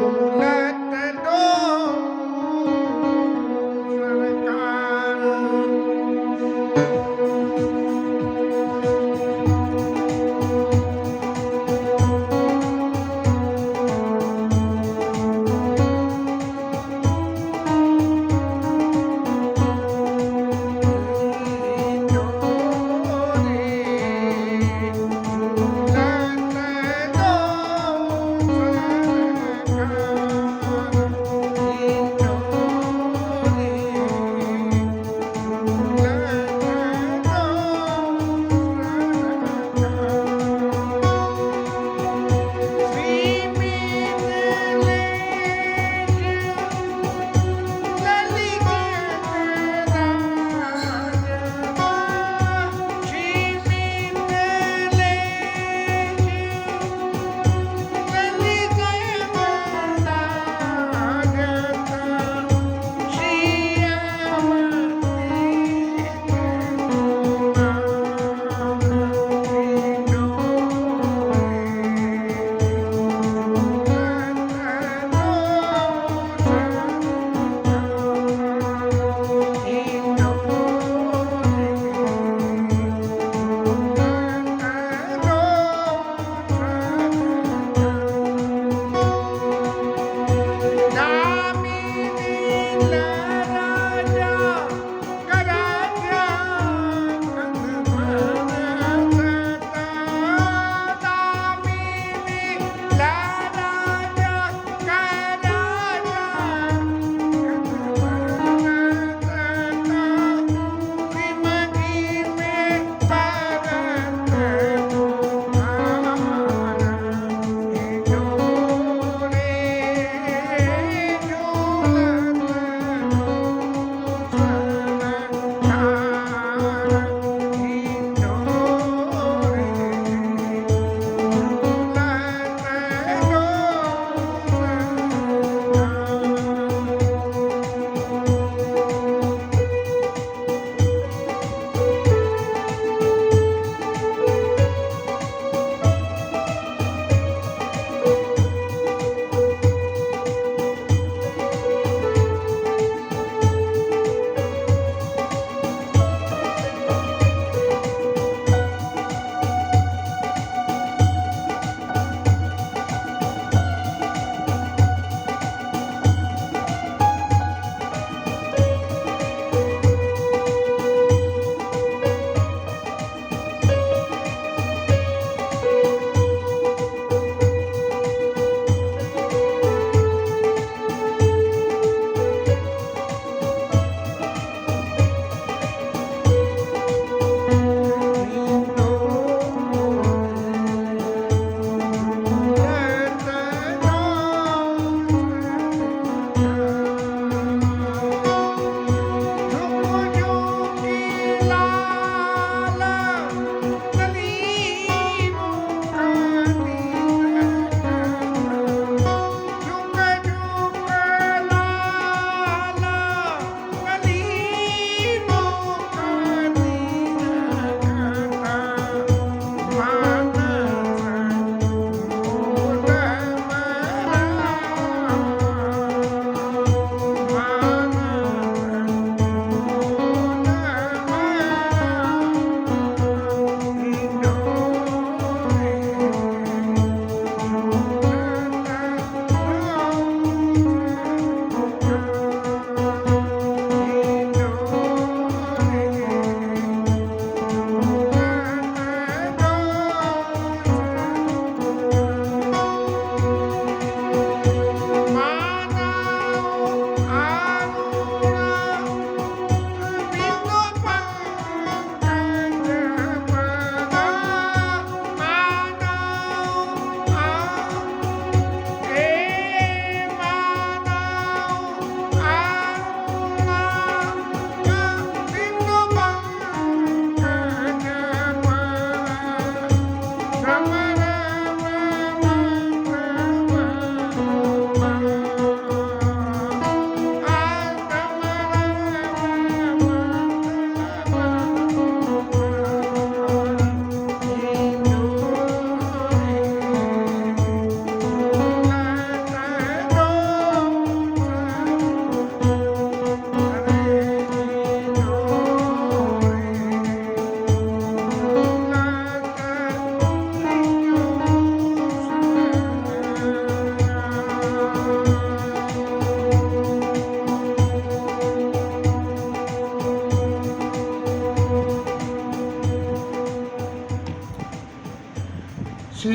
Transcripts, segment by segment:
झूलत दो सरकार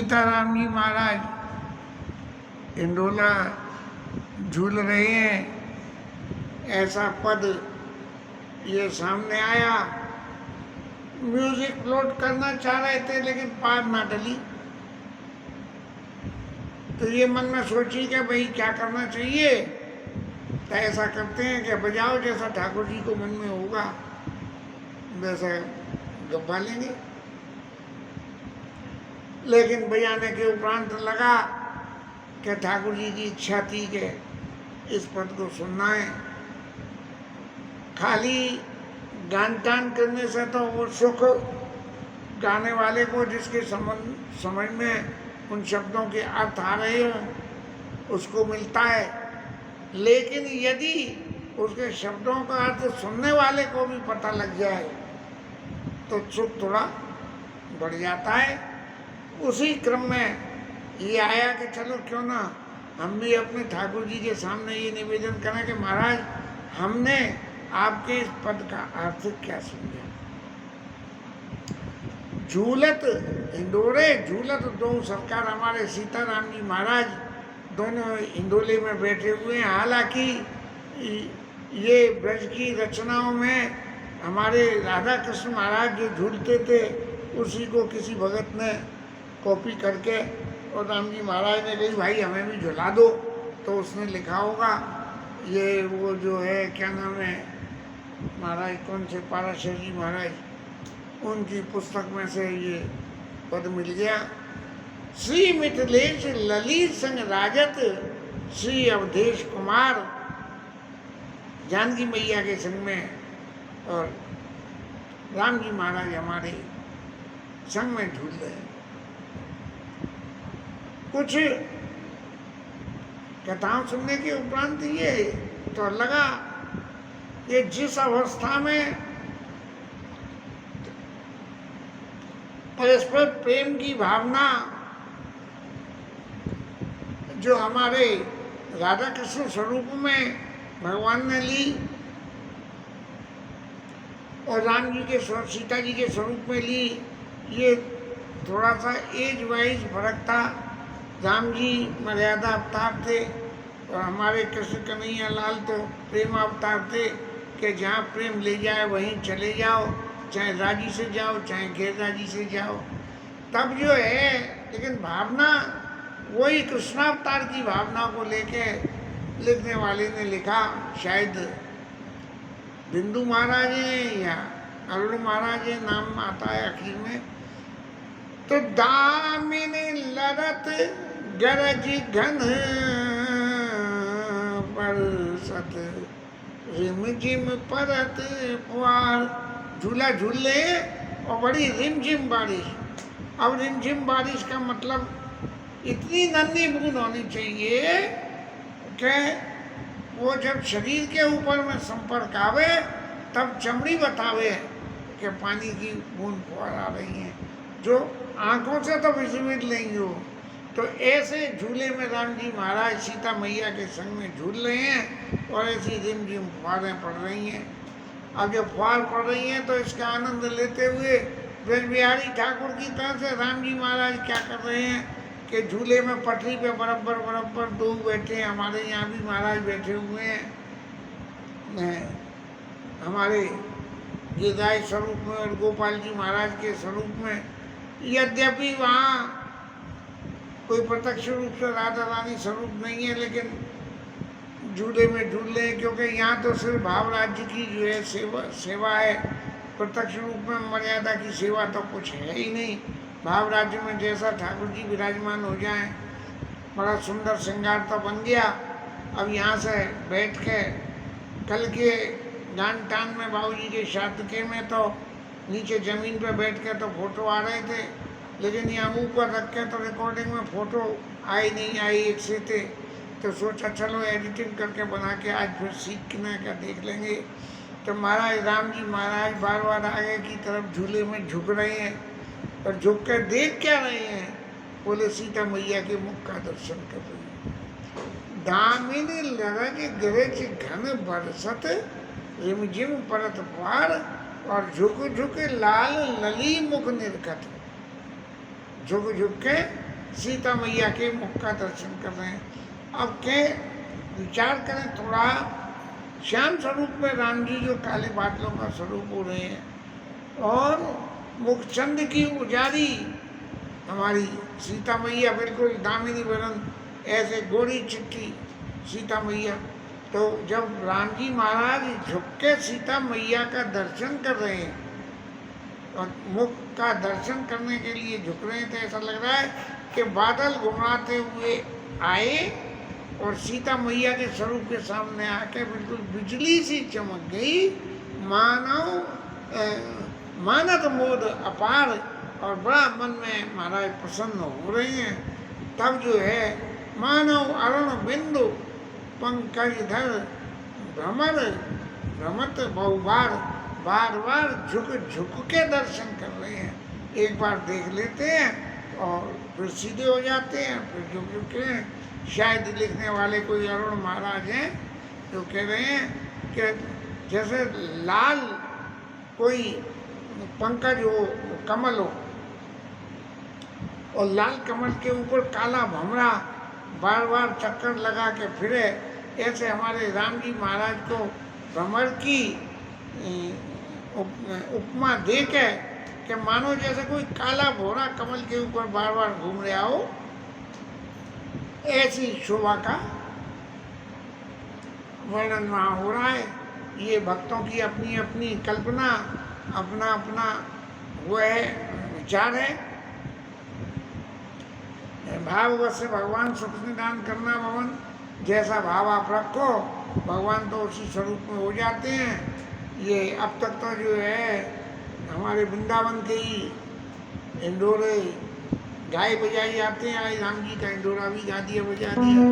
सीताराम जी महाराज इंडोला झूल रहे हैं, ऐसा पद ये सामने आया। म्यूजिक फ्लोट करना चाह रहे थे लेकिन पार ना डली, तो ये मन में सोची कि भाई क्या करना चाहिए। तो ऐसा करते हैं कि बजाओ जैसा ठाकुर जी को मन में होगा वैसा गप्पा लेंगे। लेकिन बजाने के उपरांत लगा कि ठाकुर जी की इच्छा थी कि इस पद को सुनना है। खाली गान टान करने से तो वो सुख गाने वाले को जिसके समझ में उन शब्दों के अर्थ आ रहे हो उसको मिलता है, लेकिन यदि उसके शब्दों का अर्थ सुनने वाले को भी पता लग जाए तो सुख थोड़ा बढ़ जाता है। उसी क्रम में ये आया कि चलो क्यों ना हम भी अपने ठाकुर जी के सामने ये निवेदन करें कि महाराज हमने आपके इस पद का अर्थ क्या समझा। झूलत हिंडोरे झूलत दो सरकार, हमारे सीताराम जी महाराज दोनों हिंडोले में बैठे हुए हैं। हालांकि ये ब्रज की रचनाओं में हमारे राधा कृष्ण महाराज जो झूलते थे उसी को किसी भगत ने कॉपी करके और राम जी महाराज ने कही भाई हमें भी झुला दो, तो उसने लिखा होगा। ये वो जो है क्या नाम है महाराज कौन से पाराशर जी महाराज, उनकी पुस्तक में से ये पद मिल गया। श्री मिथिलेश ललित संग राजत श्री अवधेश कुमार, जानकी मैया के संग में और राम जी महाराज हमारे संग में झूल रहे हैं। कुछ कथाओं सुनने के उपरांत ये तो लगा कि जिस अवस्था में परस्पर प्रेम की भावना जो हमारे राधा कृष्ण स्वरूप में भगवान ने ली और राम जी के सीता जी के स्वरूप में ली, ये थोड़ा सा एज वाइज फर्क था। राम जी मर्यादा अवतार थे और हमारे कृष्ण कन्हैया लाल तो प्रेम अवतार थे कि जहाँ प्रेम ले जाए वहीं चले जाओ, चाहे राजी से जाओ चाहे गैर राजी से जाओ। तब जो है लेकिन भावना वही कृष्णावतार की भावना को लेके लिखने वाले ने लिखा, शायद बिंदु महाराज हैं या अरुण महाराज है, नाम आता है आखिर में। तो दामिनी लड़त गरज घन बरसत रिम झिम परत पुआर, झूला झूल ले और बड़ी रिमझिम बारिश। अब रिमझिम बारिश का मतलब इतनी नन्ही बूंद होनी चाहिए कि वो जब शरीर के ऊपर में संपर्क आवे तब चमड़ी बतावे कि पानी की बूंद फुहार आ रही है, जो आंखों से तो विस्मित लेंगे हो। तो ऐसे झूले में राम जी महाराज सीता मैया के संग में झूल रहे हैं और ऐसी रिमझिम फुहारें पड़ रही हैं। अब जब फुहार पड़ रही हैं तो इसका आनंद लेते हुए ब्रज बिहारी ठाकुर की तरह से राम जी महाराज क्या कर रहे हैं कि झूले में पटरी पे बराबर दो बैठे हैं। हमारे यहाँ भी महाराज बैठे हुए हैं हमारे गिरधारी स्वरूप में और गोपाल जी महाराज के स्वरूप में। यद्यपि वहाँ कोई प्रत्यक्ष रूप से राधा रानी स्वरूप नहीं है, लेकिन झूले में झूल रहे हैं क्योंकि यहाँ तो सिर्फ भाव राज्य की जो है सेवा है। प्रत्यक्ष रूप में मर्यादा की सेवा तो कुछ है ही नहीं। भाव राज्य में जैसा ठाकुर जी विराजमान हो जाएं, बड़ा सुंदर श्रृंगार तो बन गया। अब यहाँ से बैठ के कल के गान टान में बाबूजी के शादी में तो नीचे ज़मीन पे बैठ के तो फोटो आ रहे थे, लेकिन यहाँ मुँह पर रख के तो रिकॉर्डिंग में फ़ोटो आई नहीं आई एक से थे। तो सोचा चलो एडिटिंग करके बना के आज फिर सीखने का देख लेंगे। तो महाराज राम जी महाराज बार बार आगे की तरफ झूले में झुक रहे हैं और झुक कर देख क्या रहे हैं, बोले सीता मैया के मुख का दर्शन कर रहे हैं। दामिनी लरज गरज घन बरसत रिमझिम परत पार और झुक झुक लाल लली मुख निर्कट। झुक झुक के सीता मैया के मुख का दर्शन कर रहे हैं। अब के विचार करें थोड़ा, श्याम स्वरूप में राम जी जो काले बादलों का स्वरूप हो रहे हैं, और मुखचंद की उजारी हमारी सीता मैया बिल्कुल दामिनी वरण, ऐसे गोरी चिट्ठी सीता मैया। तो जब राम जी महाराज झुक के सीता मैया का दर्शन कर रहे हैं और मुख का दर्शन करने के लिए झुक रहे हैं, तो ऐसा लग रहा है कि बादल घुमाते हुए आए और सीता मैया के स्वरूप के सामने आके बिल्कुल बिजली सी चमक गई, मानद मोद अपार, और बड़ा मन में महाराज प्रसन्न हो रहे हैं। तब जो है मानव अरुण बिंदु पंकज धर भ्रमर भ्रमत बहुबार, बार बार झुक झुक के दर्शन कर रहे हैं। एक बार देख लेते हैं और फिर सीधे हो जाते हैं, फिर झुक झुक के। शायद लिखने वाले कोई अरुण महाराज हैं जो कह रहे हैं कि जैसे लाल कोई पंकज हो, कमल हो, और लाल कमल के ऊपर काला भमरा बार बार चक्कर लगा के फिरे, ऐसे हमारे राम जी महाराज को भ्रमर की उपमा दे के कि मानो जैसे कोई काला भोरा कमल के ऊपर बार बार घूम रहा हो, ऐसी शोभा का वर्णन वहाँ हो रहा है। ये भक्तों की अपनी अपनी कल्पना, अपना अपना वो है, विचार है। भाववश से भगवान सुख निदान करना भवन, जैसा भाव आप रखो भगवान तो उसी स्वरूप में हो जाते हैं। ये अब तक तो जो है हमारे वृंदावन के ही इंडोरे गाय बजाई जाते हैं, आज राम जी का इंडोरा भी गा दिया, बजा दिया।